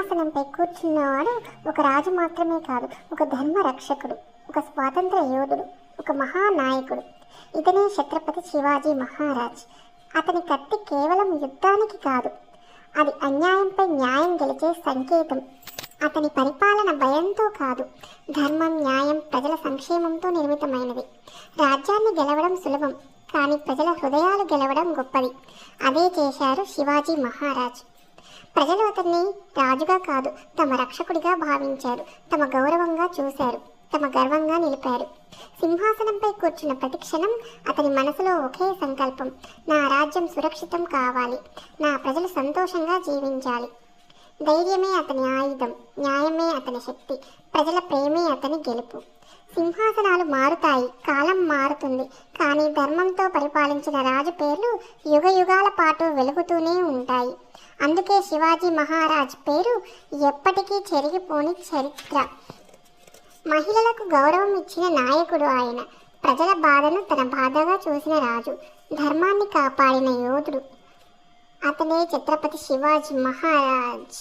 సింహాసనంపై కూర్చున్నవాడు ఒక రాజు మాత్రమే కాదు, ఒక ధర్మ రక్షకుడు, ఒక స్వాతంత్ర యోధుడు, ఒక మహానాయకుడు. ఇతనే ఛత్రపతి శివాజీ మహారాజ్. అతని కత్తి కేవలం యుద్ధానికి కాదు, అది అన్యాయంపై న్యాయం గెలిచే సంకేతం. అతని పరిపాలన భయంతో కాదు, ధర్మం, న్యాయం, ప్రజల సంక్షేమంతో నిర్మితమైనది. రాజ్యాన్ని గెలవడం సులభం, కానీ ప్రజల హృదయాలు గెలవడం గొప్పది. అదే చేశారు శివాజీ మహారాజ్. ప్రజలు అతన్ని రాజుగా కాదు, తమ రక్షకుడిగా భావించారు, తమ గౌరవంగా చూశారు, తమ గర్వంగా నిలిపారు. సింహాసనంపై కూర్చున్న ప్రతిక్షణం అతని మనసులో ఒకే సంకల్పం: నా రాజ్యం సురక్షితం కావాలి, నా ప్రజలు సంతోషంగా జీవించాలి. ధైర్యమే అతని ఆయుధం, న్యాయమే అతని శక్తి, ప్రజల ప్రేమే అతని గెలుపు. సింహాసనాలు మారుతాయి, కాలం మారుతుంది, కానీ ధర్మంతో పరిపాలించిన రాజు పేర్లు యుగయుగాల పాటు వెలుగుతూనే ఉంటాయి. అందుకే శివాజీ మహారాజ్ పేరు ఎప్పటికీ చెరిగిపోని చరిత్ర. మహిళలకు గౌరవం ఇచ్చిన నాయకుడు ఆయన. ప్రజల బాధను తన బాధగా చూసిన రాజు, ధర్మాన్ని కాపాడిన యోధుడు. అతనే ఛత్రపతి శివాజీ మహారాజ్.